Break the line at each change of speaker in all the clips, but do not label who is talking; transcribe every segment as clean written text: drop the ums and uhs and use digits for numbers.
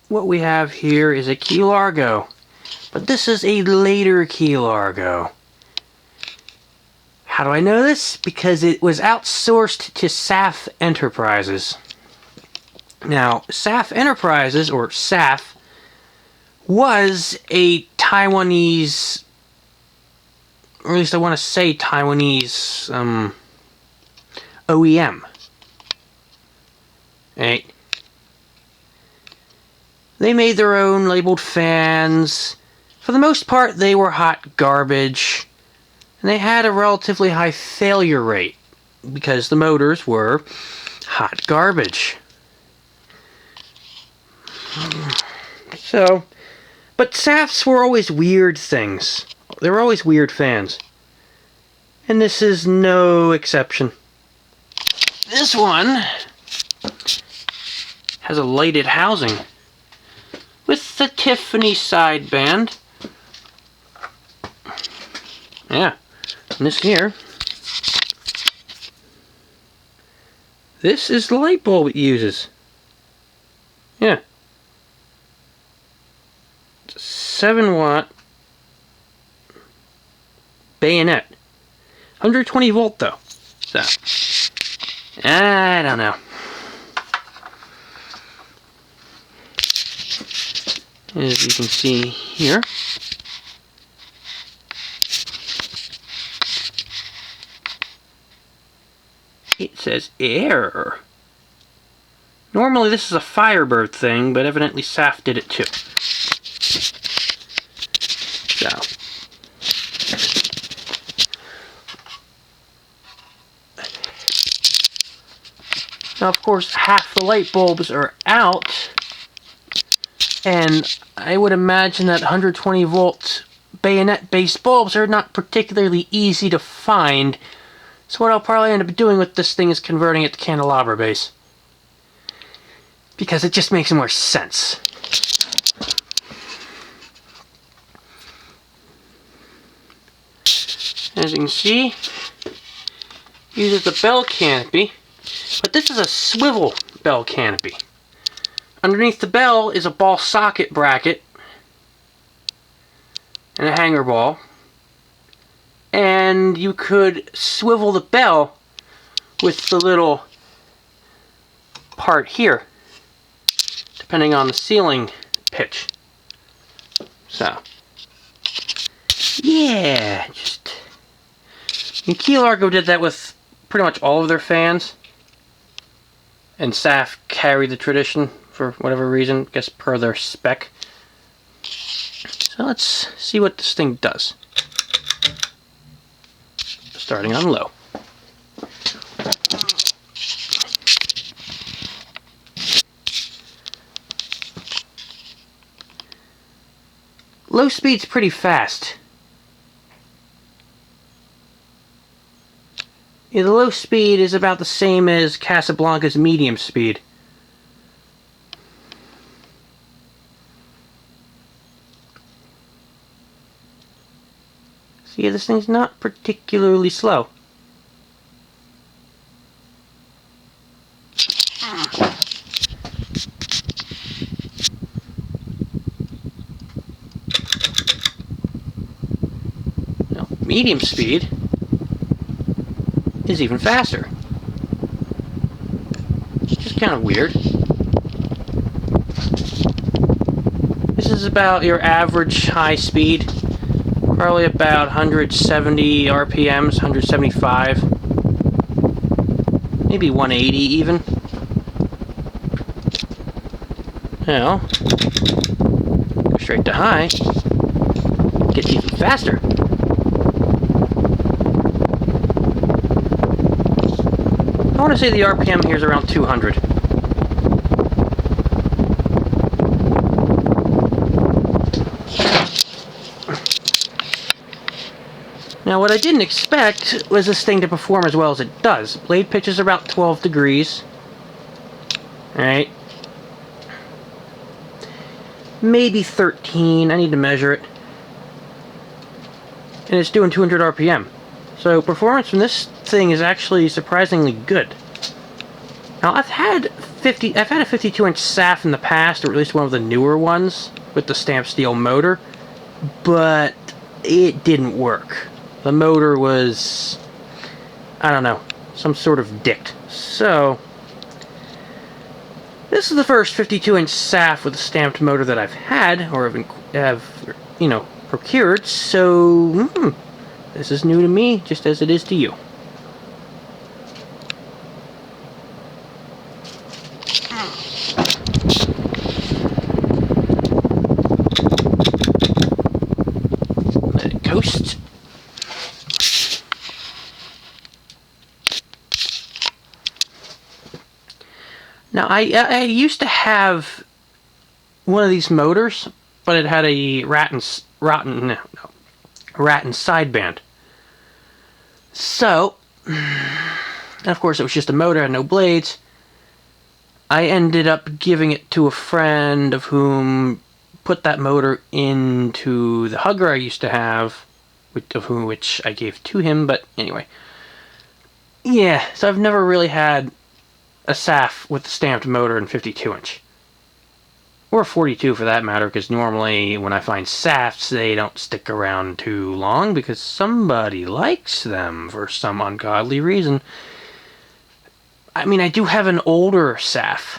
what we have here is a Key Largo, but this is a later Key Largo. How do I know this? Because it was outsourced to Saff Enterprises. Now, Saff Enterprises, or Saff, was a Taiwanese, or at least I want to say Taiwanese, OEM. Right? They made their own labeled fans. For the most part, they were hot garbage. And they had a relatively high failure rate because the motors were hot garbage. So, but Saffs were always weird things. They were always weird fans. And this is no exception. This one has a lighted housing with the Tiffany sideband. Yeah, and this here, this is the light bulb it uses. Yeah. It's a 7-watt bayonet. 120 volt though. So, I don't know. As you can see here, it says error. Normally this is a Firebird thing, but evidently Saff did it too. So, now of course half the light bulbs are out, and I would imagine that 120 volt bayonet based bulbs are not particularly easy to find. So what I'll probably end up doing with this thing is converting it to candelabra base, because it just makes more sense. As you can see, uses the bell canopy, but this is a swivel bell canopy. Underneath the bell is a ball socket bracket and a hanger ball, and you could swivel the bell with the little part here, depending on the ceiling pitch. So, yeah, and Key Largo did that with pretty much all of their fans, and Saff carried the tradition for whatever reason, I guess per their spec. So let's see what this thing does. Starting on low. Low speed's pretty fast. Yeah, the low speed is about the same as Casablanca's medium speed. See, this thing's not particularly slow. Now, medium speed is even faster. It's just kind of weird. This is about your average high speed. Probably about 170 RPMs, 175. Maybe 180 even. Now, go straight to high. Gets even faster. I want to say the RPM here is around 200. Now what I didn't expect was this thing to perform as well as it does. Blade pitch is about 12 degrees. Alright. Maybe 13, I need to measure it. And it's doing 200 RPM. So performance from this thing is actually surprisingly good. Now I've had I've had a 52-inch Saff in the past, or at least one of the newer ones with the stamped steel motor, but it didn't work. The motor was, I don't know, some sort of dict. So this is the first 52-inch Saff with a stamped motor that I've had, or have procured, so this is new to me, just as it is to you. Let it coast. Now, I used to have one of these motors, but it had a rat and sideband. So, and of course it was just a motor, had no blades. I ended up giving it to a friend of whom put that motor into the hugger I used to have, which I gave to him, but anyway. Yeah, so I've never really had a Saff with the stamped motor and 52-inch. Or 42 for that matter, because normally when I find Saffs, they don't stick around too long because somebody likes them for some ungodly reason. I mean, I do have an older Saff.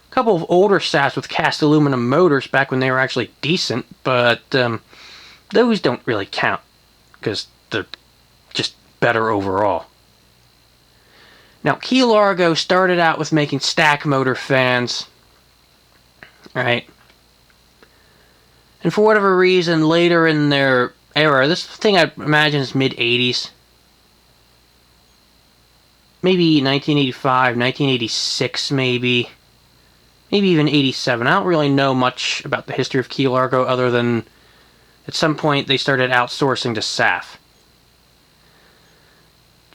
A couple of older Saffs with cast aluminum motors back when they were actually decent, but those don't really count because they're just better overall. Now, Key Largo started out with making stack motor fans, right? And for whatever reason, later in their era, this thing I imagine is mid-80s. Maybe 1985, 1986 maybe. Maybe even 87. I don't really know much about the history of Key Largo other than at some point they started outsourcing to Saff.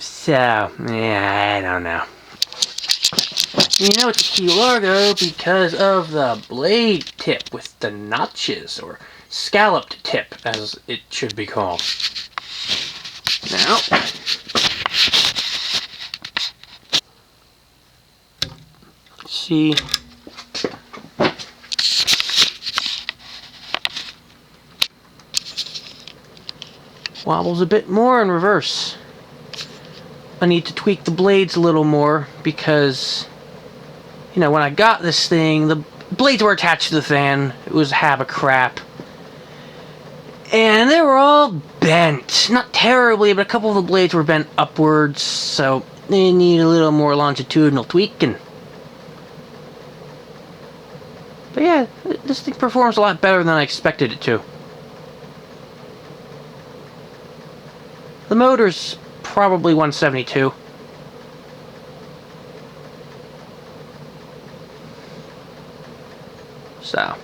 So, yeah, I don't know. You know it's a Key Largo because of the blade tip with the notches, or scalloped tip, as it should be called. Now, let's see. Wobbles a bit more in reverse. I need to tweak the blades a little more because, you know, when I got this thing, the blades were attached to the fan. It was a hab of crap. And they were all bent. Not terribly, but a couple of the blades were bent upwards, so they need a little more longitudinal tweaking. But yeah, this thing performs a lot better than I expected it to. The motor's probably 172. So.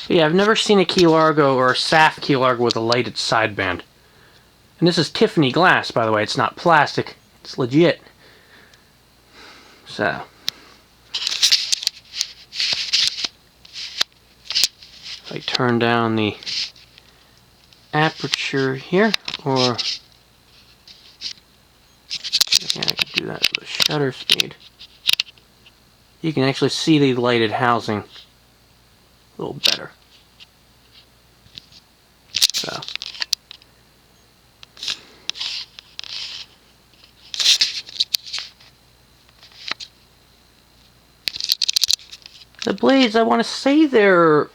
Yeah, I've never seen a Key Largo or a Saff Key Largo with a lighted sideband. And this is Tiffany glass, by the way. It's not plastic. It's legit. So. If I turn down the aperture here, or yeah, I can do that with the shutter speed. You can actually see the lighted housing a little better. So. The blades, I want to say they're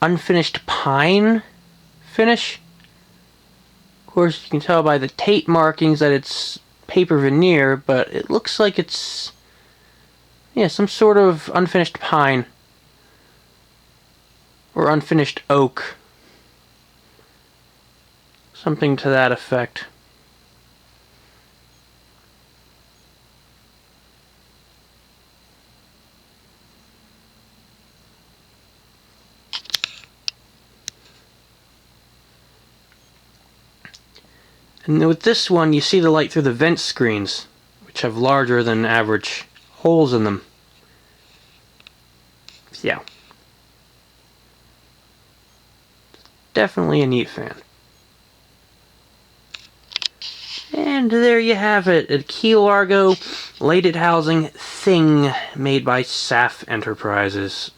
unfinished pine finish. Of course, you can tell by the tape markings that it's paper veneer, but it looks like it's, yeah, some sort of unfinished pine or unfinished oak. Something to that effect. And with this one, you see the light through the vent screens, which have larger than average holes in them. Yeah. Definitely a neat fan. And there you have it, a Key Largo lighted housing thing made by Saff Enterprises.